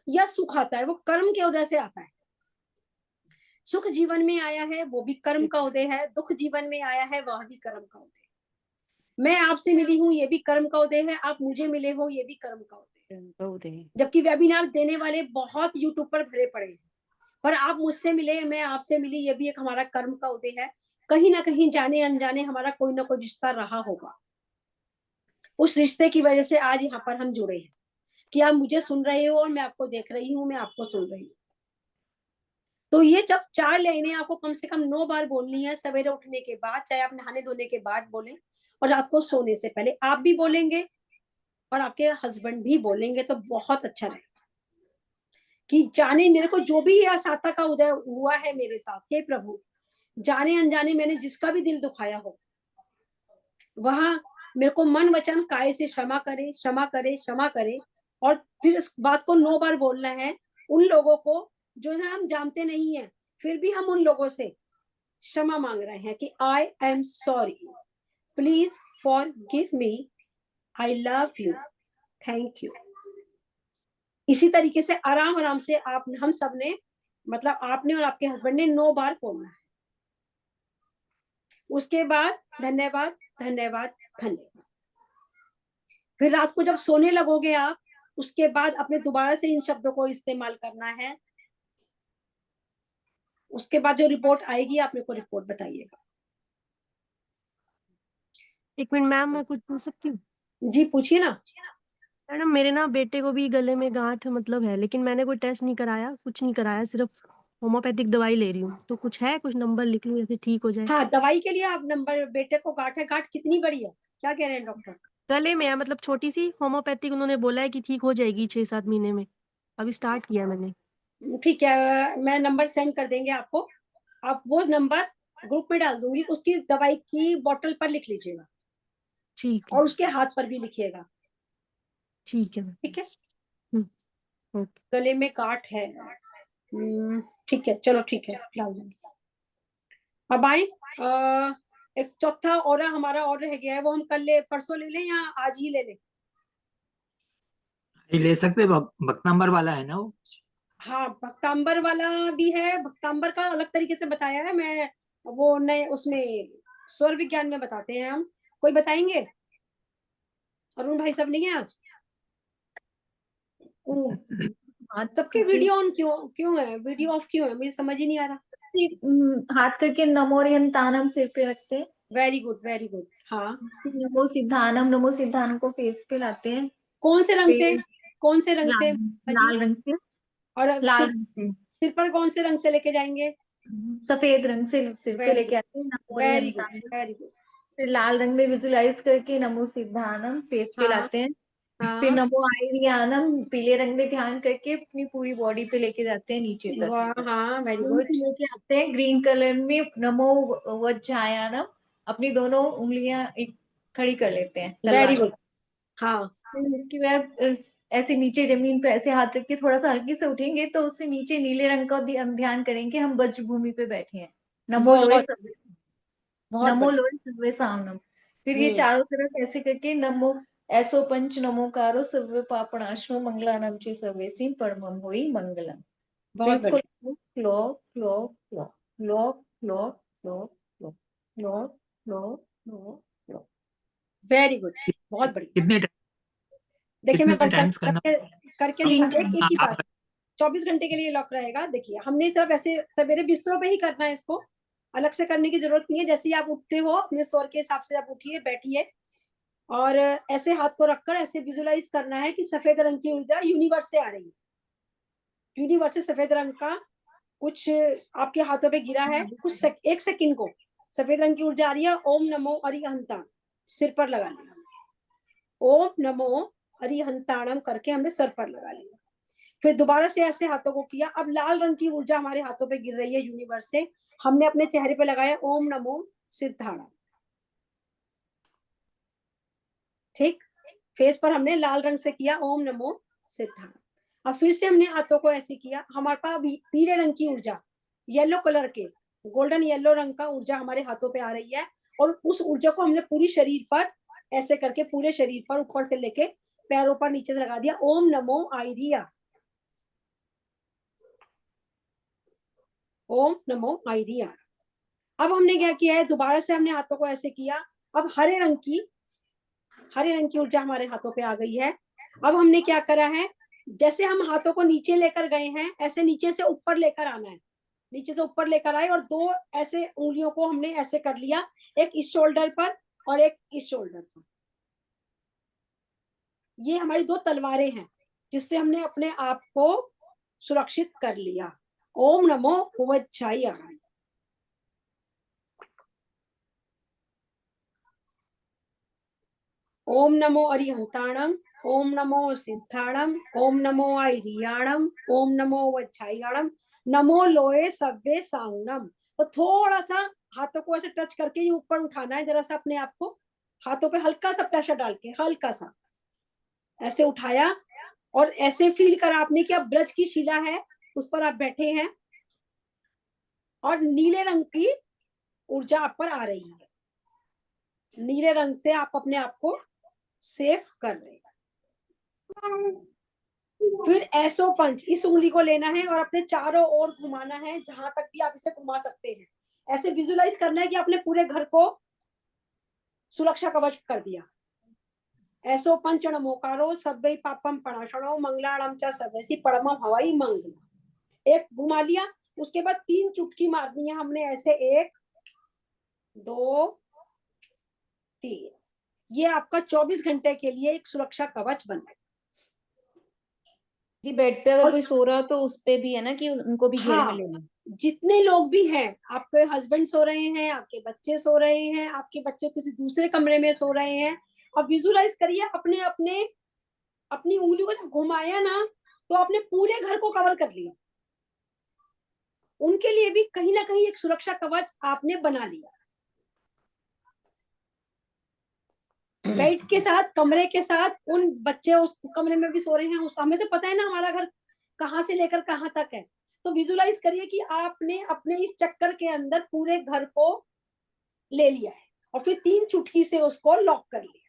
या सुख आता है, वो कर्म के उदय से आता है। सुख जीवन में आया है वो भी कर्म का उदय है, दुख जीवन में आया है वह भी कर्म का उदय। मैं आपसे मिली हूँ ये भी कर्म का उदय है, आप मुझे मिले हो ये भी कर्म का उदय है। जबकि वेबिनार देने वाले बहुत यूट्यूब पर भरे पड़े हैं, पर आप मुझसे मिले, मैं आपसे मिली, ये भी एक हमारा कर्म का उदय है। कहीं ना कहीं जाने अनजाने हमारा कोई ना कोई रिश्ता रहा होगा। उस रिश्ते की वजह से आज यहाँ पर हम जुड़े हैं कि आप मुझे सुन रहे हो और मैं आपको देख रही हूँ, मैं आपको सुन रही हूँ। तो ये जब 4 लाइनें आपको कम से कम 9 बार बोलनी है, सवेरे उठने के बाद, चाहे आप नहाने धोने के बाद बोलें और रात को सोने से पहले आप भी बोलेंगे और आपके हस्बैंड भी बोलेंगे तो बहुत अच्छा रहेगा कि जाने मेरे को जो भी असाता का उदय हुआ है मेरे साथ, हे प्रभु जाने अनजाने मैंने जिसका भी दिल दुखाया हो, वहां मेरे को मन वचन काय से क्षमा करे क्षमा करे क्षमा करे। और फिर इस बात को 9 बार बोलना है उन लोगों को जो है हम जानते नहीं है, फिर भी हम उन लोगों से क्षमा मांग रहे हैं कि I am sorry, please forgive me, I love you, thank you. इसी तरीके से आराम आराम से आप हम सब ने, मतलब आपने और आपके हस्बैंड ने 9 बार बोलना है। उसके बाद धन्यवाद धन्यवाद धन्यवाद। फिर रात को जब सोने लगोगे आप, उसके बाद अपने दोबारा से इन शब्दों को इस्तेमाल करना है। उसके बाद जो रिपोर्ट आएगी आप मेरे को रिपोर्ट बताइएगा। 1 मिनट मैम, मैं कुछ पूछ सकती हूँ? जी पूछिए ना। मैडम मेरे ना बेटे को भी गले में गांठ मतलब है, लेकिन मैंने कोई टेस्ट नहीं कराया, कुछ नहीं कराया, सिर्फ होम्योपैथिक दवाई ले रही हूँ। तो कुछ है, कुछ नंबर लिख लूँ या फिर ठीक हो जाए? हाँ दवाई के लिए आप नंबर, बेटे को गांठ है, गांठ कितनी बड़ी है, क्या कह रहे हैं डॉक्टर? गले में है, मतलब छोटी सी, होम्योपैथिक उन्होंने बोला है कि ठीक हो जाएगी 6-7 महीने में। अभी स्टार्ट किया मैंने। ठीक है, मैं नंबर सेंड कर देंगे आपको, आप वो नंबर ग्रुप में डाल दूंगी, उसकी दवाई की बोतल पर लिख लीजिएगा ठीक है, और उसके हाथ पर भी लिखिएगा। ठीक है, ठीक है, ओके। गले में गांठ है, ठीक है, चलो ठीक है, डाल देंगे। अब आए, एक चौथा और हमारा और रह गया है, वो हम कल परसों ले लें या आज ही ले लें? ये ले सकते, भक्तंबर वाला है ना वो? हाँ भक्तांबर वाला भी है, भक्तांबर का अलग तरीके से बताया है, मैं वो नए उसमें स्वर विज्ञान में बताते हैं हम। कोई बताएंगे? अरुण भाई सब नहीं है आज? सबके वीडियो ऑन क्यों क्यों है, वीडियो ऑफ क्यों है, मुझे समझ ही नहीं आ रहा। हाथ करके नमो रियंतानम सिर पे रखते हैं। वेरी गुड, हाँ। नमो सिद्धानम को फेस पे लाते हैं। कौन से रंग से? फिर कौन से रंग से? लाल रंग से, और लाल सिर, रंग से, सिर पर कौन से रंग से लेके जाएंगे? सफेद रंग से सिर पे वेरी लेके आते हैं नमो वेरी गुड, रियंतानम। Very good. फिर लाल रंग में विजुलाइज करके नमो सिद्धानम फेस पे हाँ लाते हैं। फिर हाँ, नमो आयरियानम पीले रंग में ध्यान करके अपनी पूरी बॉडी पे लेके जाते हैं नीचे तक। वाह, हाँ, वेरी फिर गुड, लेके आते हैं ग्रीन कलर में नमो वज्जायानम, अपनी दोनों उंगलियां एक खड़ी कर लेते हैं वेरी तलवार गुड, की। हाँ। फिर उसके बाद ऐसे नीचे जमीन पे ऐसे हाथ रख के थोड़ा सा हल्के से उठेंगे तो उससे नीचे नीले रंग का ध्यान करेंगे, हम बज्र भूमि पे बैठे हैं। नमो लोय बहुत बहुत नमो बढ़िया। लोय सर्वे सामनम। फिर ये हम्म, चारों तरफ ऐसे करके नमो ऐसो पंच नमोकारो सर्व पापणाशो मंगलानाम चे सर्वेसी परमम होई मंगलम। फिर बहुत इसको बढ़िया, flow flow flow flow flow flow flow flow flow flow flow. Very good, बहुत बढ़िया। कितने देखिए मैं कितने टाइम्स करना? करके तीन दिखा एक ही आप बात। 24 घंटे के लिए लॉक रहेगा। देखिए हमने सिर्फ ऐसे सवेरे बिस्तरों पे ही करना है, इसको अलग से करने की जरूरत नहीं है। जैसे ही आप उठते हो अपने स्वर के हिसाब से आप उठिए, बैठिए और ऐसे हाथ को रखकर ऐसे विजुलाइज करना है कि सफेद रंग की ऊर्जा यूनिवर्स से आ रही है। यूनिवर्स से सफेद रंग का कुछ आपके हाथों पे गिरा है, कुछ एक सेकंड को सफेद रंग की ऊर्जा आ रही है। ओम नमो अरिहंता सिर पर लगा लिया। ओम नमो अरिहंताणम करके हमने सर पर लगा लिया। फिर दोबारा से ऐसे हाथों को किया। अब लाल रंग की ऊर्जा हमारे हाथों पे गिर रही है यूनिवर्स से, हमने अपने चेहरे पे लगाया ओम नमो सिद्धाणम। ठीक, फेस पर हमने लाल रंग से किया ओम नमो सिद्धाणम। अब फिर से हमने हाथों को ऐसे किया। हमारे पास पीले रंग की ऊर्जा, येलो कलर के गोल्डन येलो रंग का ऊर्जा हमारे हाथों पे आ रही है और उस ऊर्जा को हमने पूरी शरीर पर ऐसे करके पूरे शरीर पर ऊपर से लेके पैरों पर नीचे से लगा दिया ओम नमो आयरिया। ओम नमो आयरिया। अब हमने क्या किया है, दोबारा से हमने हाथों को ऐसे किया। अब हरे रंग की ऊर्जा हमारे हाथों पे आ गई है। अब हमने क्या करा है, जैसे हम हाथों को नीचे लेकर गए हैं ऐसे नीचे से ऊपर लेकर आना है। नीचे से ऊपर लेकर आए और दो ऐसे उंगलियों को हमने ऐसे कर लिया, एक इस शोल्डर पर और एक इस शोल्डर पर। ये हमारी दो तलवारें हैं जिससे हमने अपने आप को सुरक्षित कर लिया। ओम नमो वज्जाय। ओम नमो अरिहंताणम, ओम नमो सिद्धाणम, ओम नमो आयरियाणम, ओम नमो वज्जायाणम, नमो लोए सव्वे सांगनम। तो थोड़ा सा हाथों को ऐसे टच करके ही ऊपर उठाना है, जरा सा अपने आप को हाथों पे हल्का सा प्रेशर डाल के हल्का सा ऐसे उठाया और ऐसे फील करा आपने कि अब ब्रज की शिला है उस पर आप बैठे हैं और नीले रंग की ऊर्जा आप पर आ रही है। नीले रंग से आप अपने आप को सेफ कर रहे हैं। फिर ऐसो पंच, इस उंगली को लेना है और अपने चारों ओर घुमाना है, जहां तक भी आप इसे घुमा सकते हैं। ऐसे विजुलाइज करना है कि आपने पूरे घर को सुरक्षा कवच कर दिया। ऐसो पंच नमोकारो सब्बै पापम प्रणाशनो मंगलाणम च सर्वेसी परमम हवाई मंगल। एक घुमा लिया, उसके बाद 3 चुटकी मारनी है हमने ऐसे, 1 2 3। ये आपका 24 घंटे के लिए एक सुरक्षा कवच बन गया। जी बेड पे अगर और कोई सो रहा हो तो उस पे भी है ना कि उनको भी घेर में हाँ, लेना। जितने लोग भी हैं, आपके हस्बैंड सो रहे हैं, आपके बच्चे सो रहे हैं, आपके बच्चे किसी दूसरे कमरे में सो रहे हैं, अब विजुलाइज करिए अपने अपने अपनी उंगली को जब घुमाया ना तो आपने पूरे घर को कवर कर लिया। उनके लिए भी कहीं ना कहीं एक सुरक्षा कवच आपने बना लिया। बेड के साथ, कमरे के साथ, उन बच्चे उस कमरे में भी सो रहे हैं, उस हमें तो पता है ना हमारा घर कहाँ से लेकर कहाँ तक है। तो विजुलाइज करिए कि आपने अपने इस चक्कर के अंदर पूरे घर को ले लिया है और फिर 3 चुटकी से उसको लॉक कर लिया।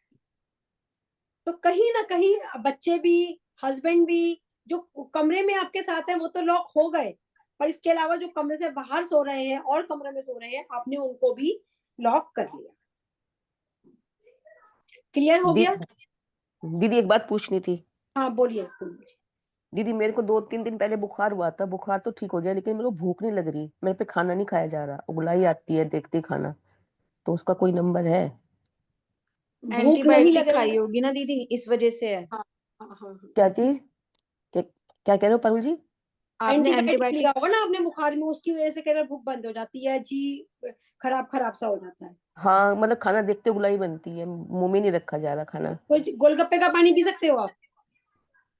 तो कहीं ना कहीं बच्चे भी, हस्बैंड भी, जो कमरे में आपके साथ है वो तो लॉक हो गए, पर इसके अलावा जो कमरे से बाहर सो रहे हैं और कमरे में सो रहे हैं, आपने उनको भी लॉक कर लिया। क्लियर हो गया? दीदी एक बात पूछनी थी। हाँ बोलिए। दीदी मेरे को 2-3 दिन पहले बुखार हुआ था, बुखार तो ठीक हो गया, लेकिन मेरे को भूख नहीं लग रही, मेरे पे खाना नहीं खाया जा रहा, उगलाई आती है देखते ही खाना। तो उसका कोई नंबर है? भूख नहीं एंटीबायोटिक लग रही खाई है। होगी ना दीदी, इस वजह से है। हाँ हाँ हाँ हाँ। क्या चीज? क्या कह रहे हो पारुल जी? आपने एंटीबायोटिक एंटीबायोटिक लिया होगा ना आपने बुखार में, उसकी वजह से कह रहा भूख बंद हो जाती है जी, खराब खराब सा हो जाता है। हाँ मतलब खाना देखते उगलाई बनती है, मुंह में नहीं रखा जा रहा खाना। कुछ गोलगप्पे का पानी पी सकते हो आप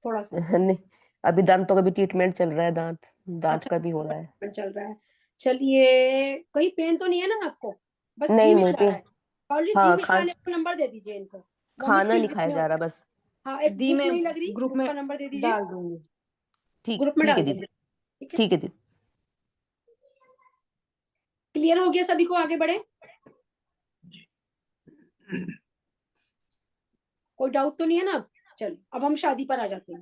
थोड़ा सा। नहीं, अभी दांतों का भी ट्रीटमेंट चल रहा है, दांत अच्छा का भी हो रहा है। चल रहा है। चलिए, कहीं पेन तो नहीं है ना आपको? बस जी नहीं में नहीं जा पे, रहा है। पाउल जी, जी हाँ में जाने का नंबर दे दीजिए इनको, वॉमिट खाना नहीं फील खाया में जा होता रहा है। बस। हाँ, एक दी भूख में नहीं लग रही, ग्रुप भूख में का नंबर दे दीजिए, डाल दूंगी। ठीक ग्रुप में ठीक है डाल दीदी, दीजिए। ठीक है, ठीक है दीदी। क्लियर हो गया सभी को? आगे बढ़े, कोई डाउट तो नहीं है ना? चलो अब हम शादी पर आ जाते हैं।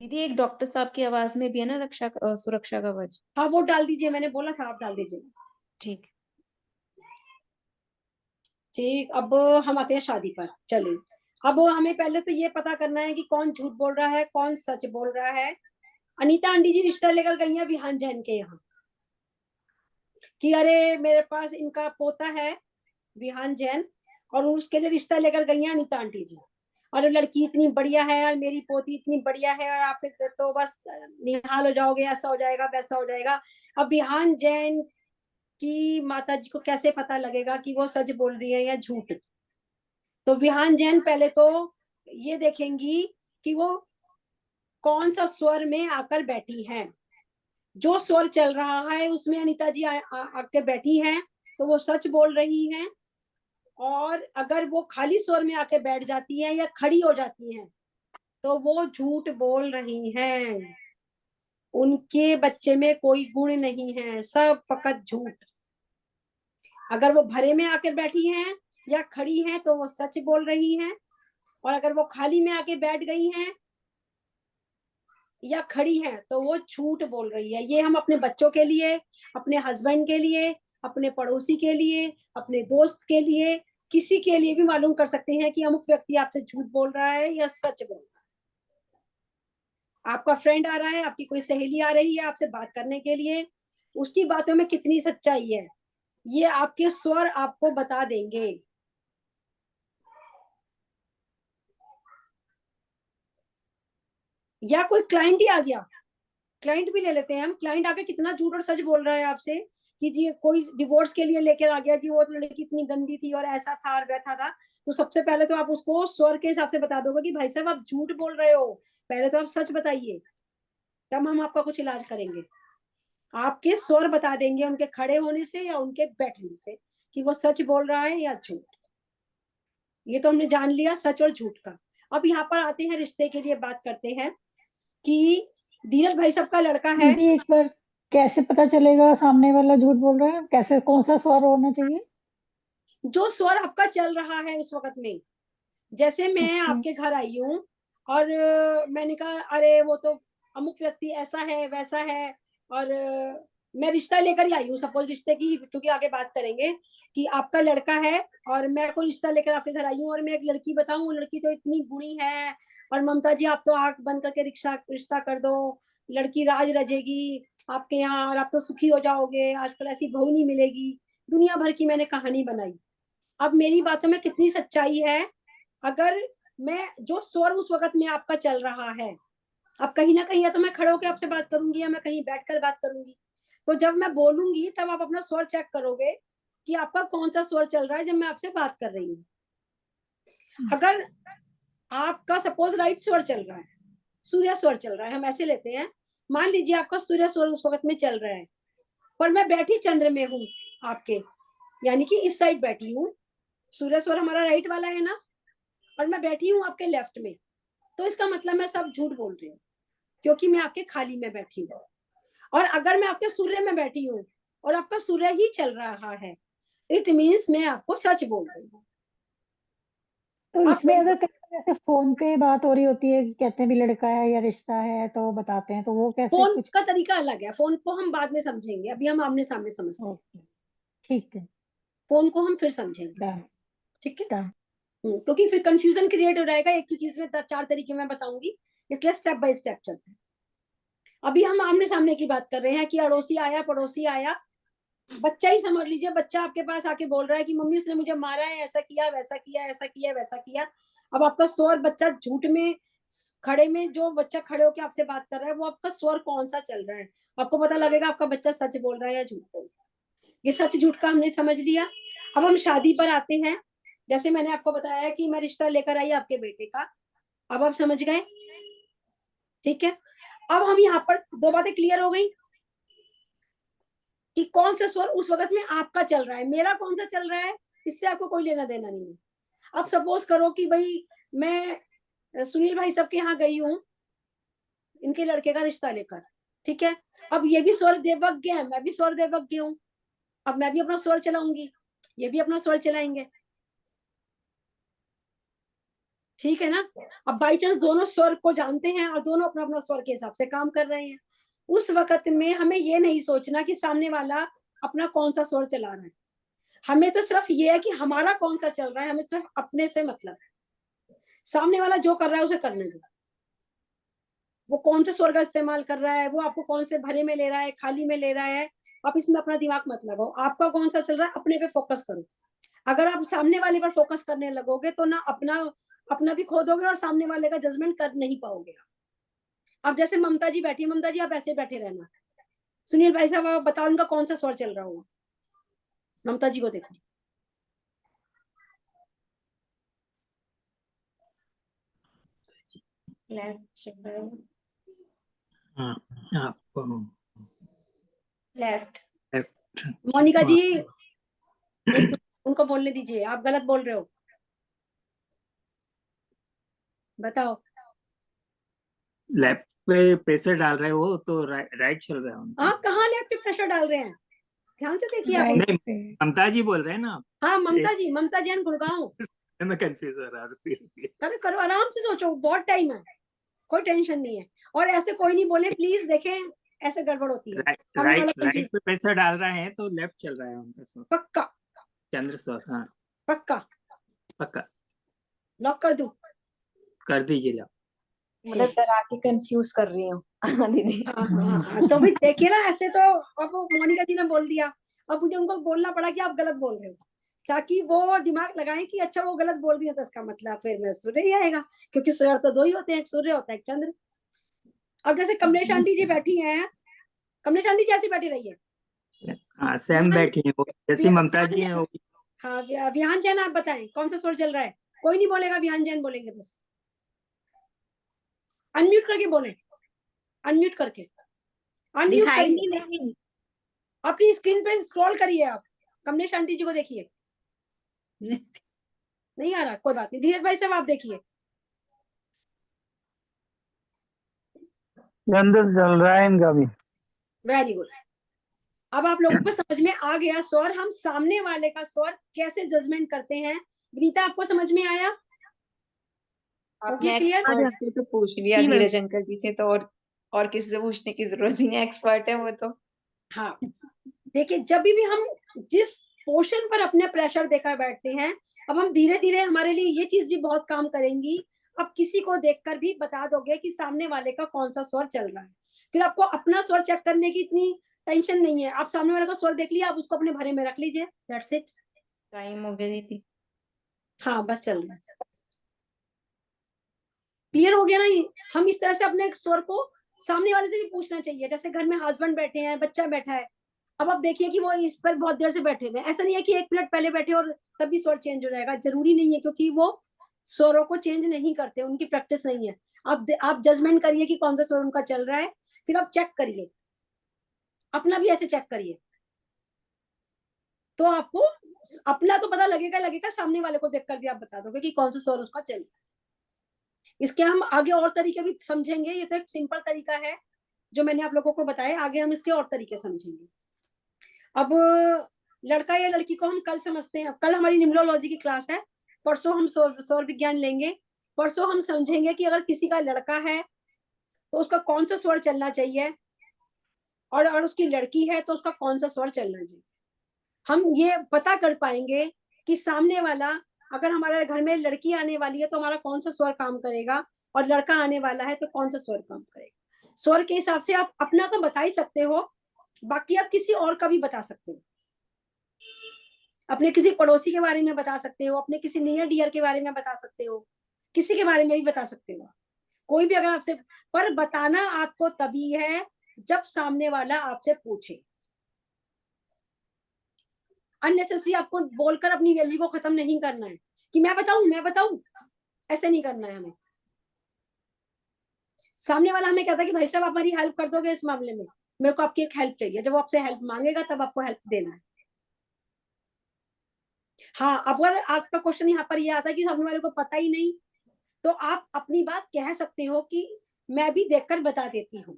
दीदी एक डॉक्टर साहब की आवाज में भी है ना सुरक्षा कवच? हाँ वो डाल दीजिए, मैंने बोला था, आप डाल दीजिए। ठीक। ठीक, अब हम आते हैं शादी पर। चलिए, अब हमें पहले तो ये पता करना है कि कौन झूठ बोल रहा है, कौन सच बोल रहा है। अनीता आंटी जी रिश्ता लेकर गई हैं विहान जैन के यहाँ कि अरे मेरे पास इनका पोता है विहान जैन, और उसके लिए रिश्ता लेकर गई हैं अनीता आंटी जी। और लड़की इतनी बढ़िया है और मेरी पोती इतनी बढ़िया है, और आप तो बस निहाल हो जाओगे, ऐसा हो जाएगा वैसा हो जाएगा। अब विहान जैन की माता जी को कैसे पता लगेगा कि वो सच बोल रही है या झूठ? तो विहान जैन पहले तो ये देखेंगी कि वो कौन सा स्वर में आकर बैठी हैं। जो स्वर चल रहा है उसमें अनीता जी आके बैठी हैं तो वो सच बोल रही हैं, और अगर वो खाली स्वर में आके बैठ जाती हैं या खड़ी हो जाती हैं तो वो झूठ बोल रही हैं। उनके बच्चे में कोई गुण नहीं है, सब फकत झूठ। अगर वो भरे में आकर बैठी हैं या खड़ी हैं तो वो सच बोल रही हैं, और अगर वो खाली में आके बैठ गई हैं या खड़ी हैं तो वो झूठ बोल रही है। ये हम अपने बच्चों के लिए, अपने हस्बैंड के लिए, अपने पड़ोसी के लिए, अपने दोस्त के लिए, किसी के लिए भी मालूम कर सकते हैं कि अमुक व्यक्ति आपसे झूठ बोल रहा है या सच बोल रहा है। आपका फ्रेंड आ रहा है, आपकी कोई सहेली आ रही है आपसे बात करने के लिए, उसकी बातों में कितनी सच्चाई है ये आपके स्वर आपको बता देंगे। या कोई क्लाइंट ही आ गया, क्लाइंट भी ले लेते हैं हम, क्लाइंट आके कितना झूठ और सच बोल रहा है आपसे कि जी कोई डिवोर्स के लिए लेकर आ गया जी, वो लड़की इतनी गंदी थी और ऐसा था और वैसा था। तो सबसे पहले तो आप उसको स्वर के हिसाब से बता दोगे कि भाई साहब आप झूठ बोल रहे हो, पहले तो आप सच बताइए, तब हम आपका कुछ इलाज करेंगे। आपके स्वर बता देंगे उनके खड़े होने से या उनके बैठने से कि वो सच बोल रहा है या झूठ। ये तो हमने जान लिया सच और झूठ का। अब यहाँ पर आते हैं, रिश्ते के लिए बात करते हैं कि धीरज भाई साहब का लड़का है। दीदी एक बार कैसे पता चलेगा सामने वाला झूठ बोल रहा है? कैसे, कौन सा स्वर होना चाहिए? जो स्वर आपका चल रहा है उस वक्त में, जैसे मैं ओके। आपके घर आई हूँ और मैंने कहा अरे वो तो अमुक व्यक्ति ऐसा है वैसा है, और मैं रिश्ता लेकर ही आई हूँ, सपोज रिश्ते की, क्योंकि आगे बात करेंगे कि आपका लड़का है और मैं कोई रिश्ता लेकर आपके घर आई हूँ और मैं एक लड़की बताऊं, वो लड़की तो इतनी गुणी है और ममता जी आप तो आंख बंद करके रिश्ता कर दो, लड़की राज रजेगी आपके यहाँ और आप तो सुखी हो जाओगे, आजकल ऐसी बहू नहीं मिलेगी। दुनिया भर की मैंने कहानी बनाई। अब मेरी बातों में कितनी सच्चाई है? अगर मैं जो स्वर उस वक्त में आपका चल रहा है, अब कहीं ना कहीं या तो मैं खड़े होकर आपसे बात करूंगी या मैं कहीं बैठकर बात करूंगी, तो जब मैं बोलूंगी तब आप अपना स्वर चेक करोगे कि आपका कौन सा स्वर चल रहा है जब मैं आपसे बात कर रही हूँ। अगर आपका सपोज राइट स्वर चल रहा है, सूर्य स्वर चल रहा है, हम ऐसे लेते हैं, मान लीजिए आपका सूर्य स्वर उस वक्त में चल रहा है पर मैं बैठी चंद्र में हूँ आपके, यानी कि इस साइड बैठी हूँ, सूर्य स्वर हमारा राइट वाला है ना, और मैं बैठी हूँ आपके लेफ्ट में, तो इसका मतलब मैं सब झूठ बोल रही हूँ क्योंकि मैं आपके खाली में बैठी हूँ। और अगर मैं आपके सूर्य में बैठी हूँ और आपका सूर्य ही चल रहा है, इट मीन्स मैं आपको सच बोल रही हूँ। तो इसमें अगर जैसे फोन पे बात हो रही होती है, कहते हैं भी लड़का है या रिश्ता है तो बताते हैं, तो वो कैसे फोन कुछ? का तरीका अलग है, फोन को हम बाद में समझेंगे, अभी हम आमने सामने समझते हैं। ओके, ठीक है, फोन को हम फिर समझेंगे, डन ठीक है? डन। क्योंकि फिर कंफ्यूजन क्रिएट हो जाएगा, एक ही चीज में 4 तरीके में बताऊंगी, इसलिए स्टेप बाय स्टेप चलते हैं। अभी हम आमने सामने की बात कर रहे हैं कि अड़ोसी आया, पड़ोसी आया, बच्चा ही समझ लीजिए, बच्चा आपके पास आके बोल रहा है कि मम्मी उसने मुझे मारा है, ऐसा किया, वैसा किया, ऐसा किया, वैसा किया। अब आपका स्वर, बच्चा झूठ में खड़े में, जो बच्चा खड़े होकर आपसे बात कर रहा है, वो आपका स्वर कौन सा चल रहा है, आपको पता लगेगा आपका बच्चा सच बोल रहा है या झूठ बोल रहा है। ये सच झूठ का हमने समझ लिया। अब हम शादी पर आते हैं। जैसे मैंने आपको बताया कि मैं रिश्ता लेकर आई आपके बेटे का, अब आप समझ गए, ठीक है। अब हम यहाँ पर दो बातें क्लियर हो गई कि कौन सा स्वर उस वक्त में आपका चल रहा है, मेरा कौन सा चल रहा है, इससे आपको कोई लेना देना नहीं है। अब सपोज करो कि भाई मैं सुनील भाई सबके यहाँ गई हूँ इनके लड़के का रिश्ता लेकर, ठीक है। अब ये भी स्वर देवज्ञ है, मैं भी स्वर देवज्ञ हूँ, अब मैं भी अपना स्वर चलाऊंगी, ये भी अपना स्वर चलाएंगे, ठीक है ना। अब बाई चांस दोनों स्वर को जानते हैं और दोनों अपना अपना स्वर के हिसाब से काम कर रहे हैं, उस वक्त में हमें ये नहीं सोचना कि सामने वाला अपना कौन सा स्वर चला रहा है, हमें तो सिर्फ ये है कि हमारा कौन सा चल रहा है, हमें सिर्फ अपने से मतलब है। सामने वाला जो कर रहा है उसे करने दो, वो कौन से स्वर का इस्तेमाल कर रहा है, वो आपको कौन से भरे में ले रहा है, खाली में ले रहा है, आप इसमें अपना दिमाग मत लगाओ, आपका कौन सा चल रहा है अपने पे फोकस करो। अगर आप सामने वाले पर फोकस करने लगोगे तो ना अपना भी खो दोगे और सामने वाले का जजमेंट कर नहीं पाओगे। अब जैसे ममता जी बैठी है, ममता जी आप ऐसे बैठे रहना, सुनील भाई साहब आप बताओ उनका कौन सा स्वर चल रहा होगा, ममता जी को देखो। हाँ, आपको लेफ्ट। लेफ्ट। मोनिका जी एक उनको बोलने दीजिए, आप गलत बोल रहे हो, बताओ। लेफ्ट पे प्रेशर डाल रहे हो तो राइट चल रहा है उनका। आप कहाँ लेफ्ट पे प्रेशर डाल रहे हैं, ध्यान से देखिए आप। राइट नहीं, पे। ममता जी बोल रहे हैं ना। हाँ ममता जी, ममता जैन गुड़गांव। मैं कंफ्यूज हो रहा हूँ। करो करो, आराम से सोचो, बहुत टाइम है, कोई टेंशन नहीं है। और ऐसे कोई नहीं बोले प्लीज, देखें ऐसे गड़बड़ होती है। राइट पे प्रेशर डाल रहे हैं तो लेफ्ट चल रहा है उनका सर। पक्का चंद्र सर, हाँ पक्का पक्का। लॉक कर दूं? कर दीजिए लॉक। मतलब डरा के कंफ्यूज कर रही हूँ दीदी। हाँ, तो फिर देखिए ना, ऐसे तो अब मोनिका जी ने बोल दिया, अब मुझे उनको बोलना पड़ा कि आप गलत बोल रहे हो, ताकि वो दिमाग लगाएं कि अच्छा वो गलत बोल रही है तो इसका मतलब फिर में सूर्य ही आएगा, क्योंकि स्वर तो दो ही होते हैं, एक सूर्य होता है एक चंद्र। अब जैसे कमलेश आंटी जी बैठी हैं, कमलेश आंटी जी ऐसी बैठी रही है। हाँ सेम बैठी है वो, जैसी ममता जी हैं वो। हाँ विहान जैन आप बताएं कौन सा स्वर चल रहा है, कोई नहीं बोलेगा, विहान जैन बोलेंगे बस, अनम्यूट करके बोले, अनम्यूट करके, अनम्यूट करिए, अपनी स्क्रीन पे स्क्रॉल करिए, आप कमलेश आंटी जी को देखिए। नहीं आ रहा, कोई बात नहीं, धीरज भाई साहब आप देखिए। चंद्र चल रहा है इनका भी। वेरी गुड, अब आप लोगों को समझ में आ गया स्वर, हम सामने वाले का स्वर कैसे जजमेंट करते हैं। विनीता आपको समझ में आया? आपने क्लियर? एक्सपर्ट से तो पूछ लिया, जी मैम। धीरज अंकल जी से तो, और किसी से पूछने की जरूरत नहीं है, एक्सपर्ट है वो तो। हाँ देखिए, जब भी हम जिस पोर्शन पर अपने प्रेशर देकर बैठते हैं, अब हम धीरे धीरे हमारे लिए ये चीज भी बहुत काम करेंगी। अब किसी को देखकर भी बता दोगे कि सामने वाले का कौन सा स्वर चल रहा है, फिर आपको अपना स्वर चेक करने की इतनी टेंशन नहीं है। आप सामने वाले का स्वर देख लिया, आप उसको अपने भरे में रख लीजिए, दैट्स इट। टाइम हो गया दीदी। हाँ बस चल रहा है, क्लियर हो गया ना। हम इस तरह से अपने स्वर को सामने वाले से भी पूछना चाहिए। जैसे घर में हस्बैंड बैठे हैं, बच्चा बैठा है, अब आप देखिए कि वो इस पर बहुत देर से बैठे हुए हैं, ऐसा नहीं है कि 1 मिनट पहले बैठे और तभी स्वर चेंज हो जाएगा, जरूरी नहीं है, क्योंकि वो स्वरों को चेंज नहीं करते, उनकी प्रैक्टिस नहीं है। आप जजमेंट करिए कि कौन सा स्वर उनका चल रहा है, फिर आप चेक करिए, अपना भी ऐसे चेक करिए, तो आपको अपना तो पता लगेगा, सामने वाले को देखकर भी आप बता दोगे कि कौन सा स्वर उसका चल रहा है। इसके हम आगे और तरीके भी समझेंगे, ये तो एक सिंपल तरीका है जो मैंने आप लोगों को बताया, आगे हम इसके और तरीके समझेंगे। अब लड़का या लड़की को हम कल समझते हैं, कल हमारी न्यूमरोलॉजी की क्लास है, परसों हम सौर विज्ञान लेंगे, परसों हम समझेंगे कि अगर किसी का लड़का है तो उसका कौन सा स्वर चलना चाहिए, और अगर उसकी लड़की है तो उसका कौन सा स्वर चलना चाहिए। हम ये पता कर पाएंगे कि सामने वाला, अगर हमारे घर में लड़की आने वाली है तो हमारा कौन सा स्वर काम करेगा, और लड़का आने वाला है तो कौन सा स्वर काम करेगा। स्वर के हिसाब से आप अपना तो बता ही सकते हो, बाकी आप किसी और का भी बता सकते हो। अपने किसी पड़ोसी के बारे में बता सकते हो, अपने किसी नियर डियर के बारे में बता सकते हो, किसी के बारे में भी बता सकते हो। कोई भी अगर आपसे, पर बताना आपको तभी है जब सामने वाला आपसे पूछे। अननेसेसरी आपको बोलकर अपनी वैल्यू को खत्म नहीं करना है कि मैं बताऊं, ऐसे नहीं करना है हमें। सामने वाला हमें कहता है कि भाई साहब आप हमारी हेल्प कर दोगे इस मामले में, मेरे को आपकी एक हेल्प चाहिए। जब वो आपसे हेल्प मांगेगा तब आपको हेल्प देना है। हाँ, अगर आपका क्वेश्चन यहाँ पर यह आता है कि सामने वाले को पता ही नहीं, तो आप अपनी बात कह सकते हो कि मैं भी देखकर बता देती हूँ।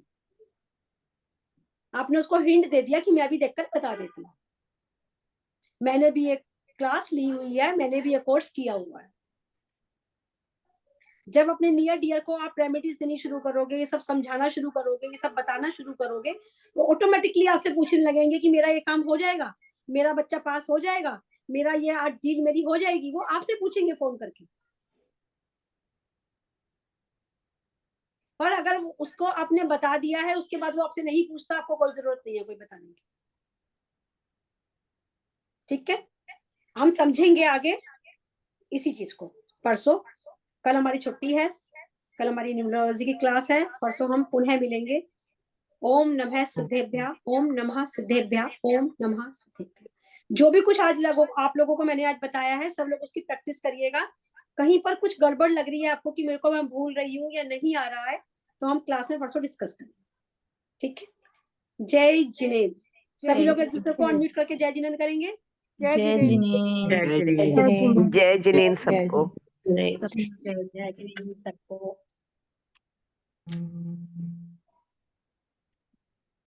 आपने उसको हिंट दे दिया कि मैं भी देखकर बता देती हूँ। मैंने भी एक क्लास ली हुई है, मैंने भी एक कोर्स किया हुआ है। जब अपने नियर डियर को आप रेमेडीज देनी शुरू करोगे, ये सब समझाना शुरू करोगे, ये सब बताना शुरू करोगे, वो ऑटोमेटिकली आपसे पूछने लगेंगे कि मेरा ये काम हो जाएगा, मेरा बच्चा पास हो जाएगा, मेरा ये आज डील मेरी हो जाएगी। वो आपसे पूछेंगे फोन करके। पर अगर उसको आपने बता दिया है, उसके बाद वो आपसे नहीं पूछता, आपको कोई जरूरत नहीं है कोई बताने की। ठीक है, हम समझेंगे आगे इसी चीज को परसों। कल हमारी छुट्टी है, कल हमारी न्यूमरोलॉजी की क्लास है, परसों हम पुनः मिलेंगे। ओम नमः सिद्धेभ्यः, ओम नमः सिद्धेभ्यः, ओम नमः सिद्धेभ्यः। जो भी कुछ आज आप लोगों को मैंने आज बताया है, सब लोग उसकी प्रैक्टिस करिएगा। कहीं पर कुछ गड़बड़ लग रही है आपको कि मेरे को मैं भूल रही हूँ या नहीं आ रहा है, तो हम क्लास में परसों डिस्कस करेंगे। ठीक है, जय जिनेन्द्र। सभी लोग एक दूसरे को अनम्यूट करके जय जिनेन्द्र करेंगे। जय जिनेन्द्र। जय जय जिनेन्द्र। जिनेन्द्र। जय जिनेन्द्र जय सबको। जिनेन्द्र। जय जिनेन्द्र सबको।